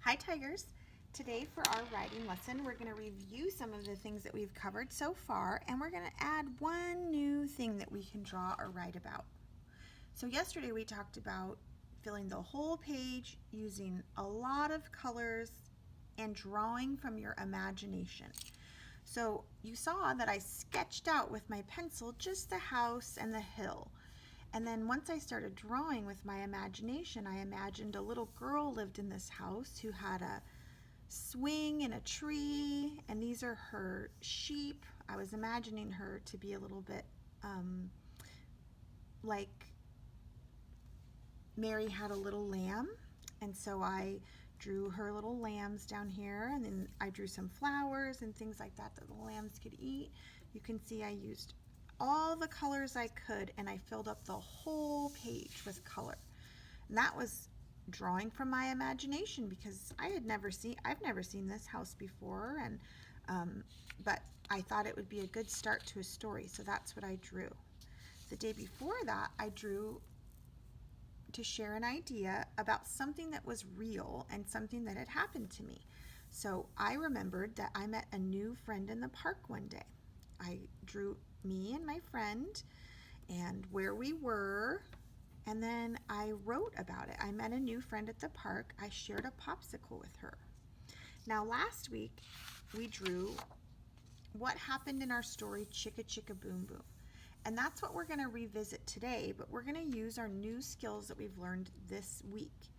Hi Tigers! Today for our writing lesson we're going to review some of the things that we've covered so far, and we're going to add one new thing that we can draw or write about. So yesterday we talked about filling the whole page using a lot of colors and drawing from your imagination. So you saw that I sketched out with my pencil just the house and the hill. And then once I started drawing with my imagination, I imagined a little girl lived in this house who had a swing and a tree, and these are her sheep. I was imagining her to be a little bit like Mary had a little lamb, and so I drew her little lambs down here, and then I drew some flowers and things like that that the lambs could eat. You can see I used all the colors I could, and I filled up the whole page with color. And that was drawing from my imagination because I've never seen this house before, and but I thought it would be a good start to a story, so that's what I drew. The day before that, I drew to share an idea about something that was real and something that had happened to me. So I remembered that I met a new friend in the park one day. I drew me and my friend and where we were, and then I wrote about it. I met a new friend at the park. I shared a popsicle with her. Now last week we drew what happened in our story Chicka Chicka Boom Boom. And that's what we're going to revisit today, but we're going to use our new skills that we've learned this week.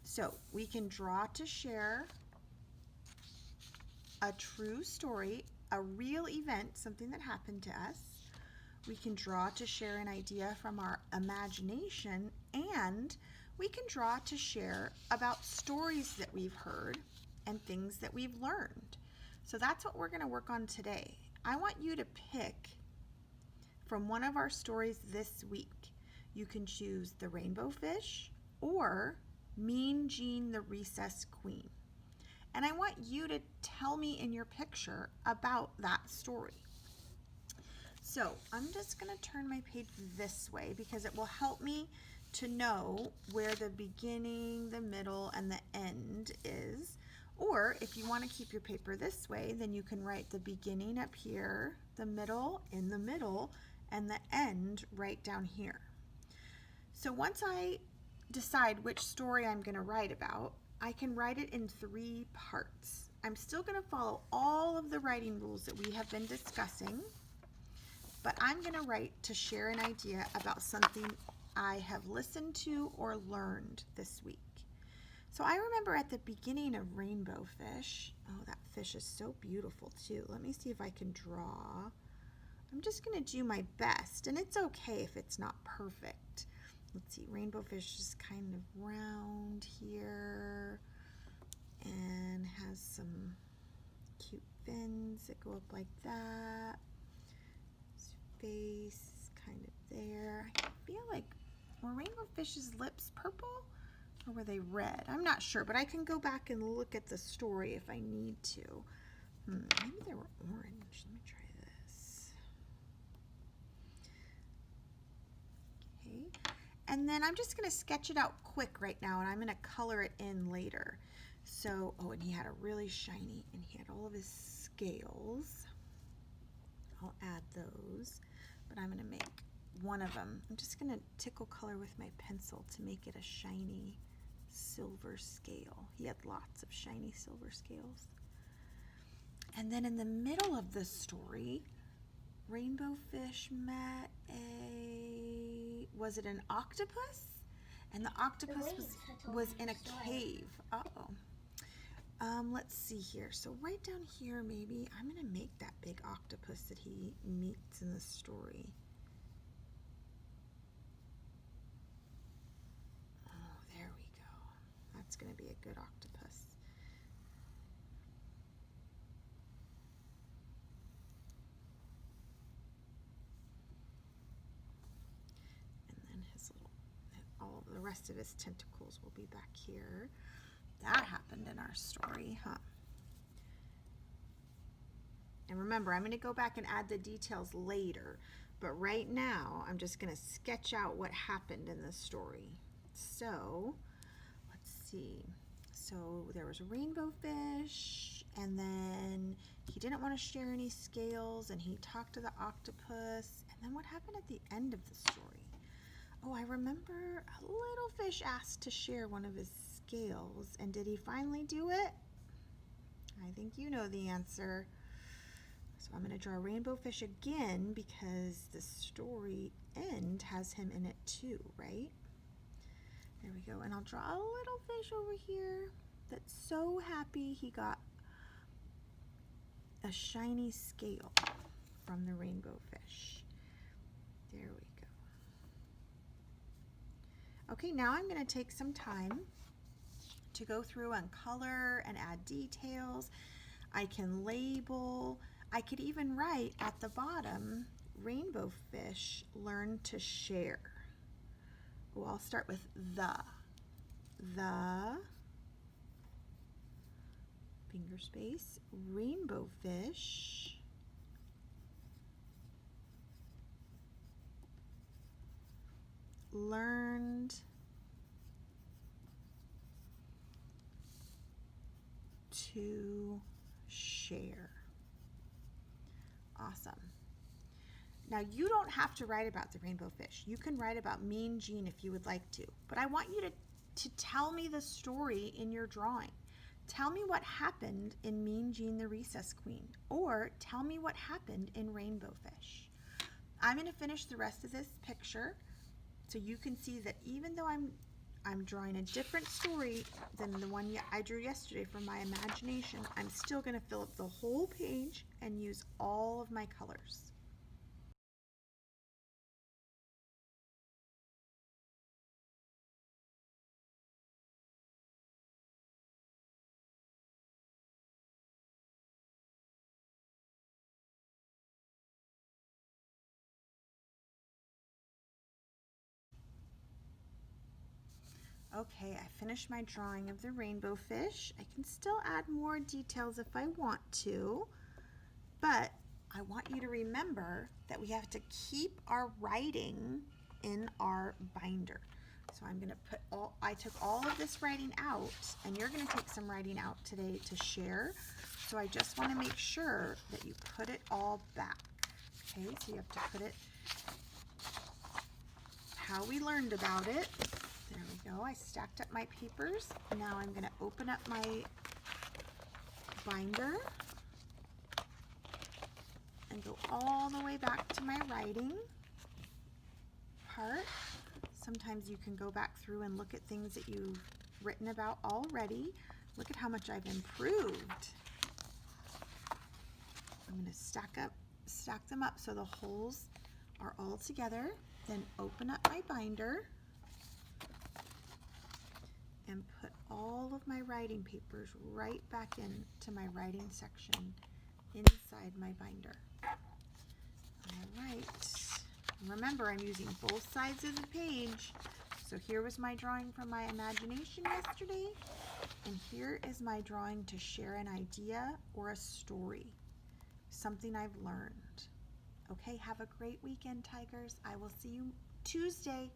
So we can draw to share a true story, a real event, something that happened to us. We can draw to share an idea from our imagination, and we can draw to share about stories that we've heard and things that we've learned. So that's what we're going to work on today. I want you to pick from one of our stories this week. You can choose The Rainbow Fish or Mean Jean the Recess Queen. And I want you to tell me in your picture about that story. So I'm just going to turn my page this way because it will help me to know where the beginning, the middle, and the end is. Or if you want to keep your paper this way, then you can write the beginning up here, the middle in the middle, and the end right down here. So once I decide which story I'm going to write about, I can write it in 3 parts. I'm still going to follow all of the writing rules that we have been discussing, but I'm going to write to share an idea about something I have listened to or learned this week. So I remember at the beginning of Rainbow Fish, oh, that fish is so beautiful too. Let me see if I can draw. I'm just going to do my best, and it's okay if it's not perfect. Let's see, Rainbow Fish is kind of round here and has some cute fins that go up like that. His face is kind of there. I feel like, were Rainbow Fish's lips purple or were they red? I'm not sure, but I can go back and look at the story if I need to. Maybe they were orange. Let me try this. Okay. And then I'm just going to sketch it out quick right now, and I'm going to color it in later. So, oh, and he had a really shiny, and he had all of his scales. I'll add those, but I'm going to make one of them. I'm just going to tickle color with my pencil to make it a shiny silver scale. He had lots of shiny silver scales. And then in the middle of the story, Rainbow Fish met was it an octopus? And the octopus was in a cave. Uh-oh. Let's see here. So right down here, maybe, I'm going to make that big octopus that he meets in the story. Oh, there we go. That's going to be a good octopus. All of the rest of his tentacles will be back here. That happened in our story, huh? And remember, I'm going to go back and add the details later, but right now I'm just going to sketch out what happened in the story. So let's see. So there was a rainbow fish, and then he didn't want to share any scales, and he talked to the octopus. And then what happened at the end of the story? Oh, I remember a little fish asked to share one of his scales, and did he finally do it? I think you know the answer. So I'm going to draw a rainbow fish again because the story end has him in it too, right? There we go. And I'll draw a little fish over here that's so happy he got a shiny scale from the rainbow fish. There we go. Okay, now I'm going to take some time to go through and color and add details. I can label. I could even write at the bottom, rainbow fish learn to share. Oh, I'll start with the finger space, rainbow fish learned to share. Awesome. Now you don't have to write about the rainbow fish. You can write about Mean Gene if you would like to, but I want you to tell me the story in your drawing. Tell me what happened in Mean Gene the Recess Queen, or tell me what happened in Rainbow Fish. I'm going to finish the rest of this picture so you can see that even though I'm drawing a different story than the one I drew yesterday from my imagination, I'm still going to fill up the whole page and use all of my colors. Okay, I finished my drawing of the rainbow fish. I can still add more details if I want to, but I want you to remember that we have to keep our writing in our binder. So I'm going to I took all of this writing out, and you're going to take some writing out today to share. So I just want to make sure that you put it all back. Okay, so you have to put it how we learned about it. There we go. I stacked up my papers. Now I'm going to open up my binder and go all the way back to my writing part. Sometimes you can go back through and look at things that you've written about already. Look at how much I've improved. I'm going to stack them up so the holes are all together. Then open up my binder and put all of my writing papers right back into my writing section inside my binder. All right. Remember, I'm using both sides of the page. So here was my drawing from my imagination yesterday, and here is my drawing to share an idea or a story, something I've learned. Okay, have a great weekend, Tigers. I will see you Tuesday.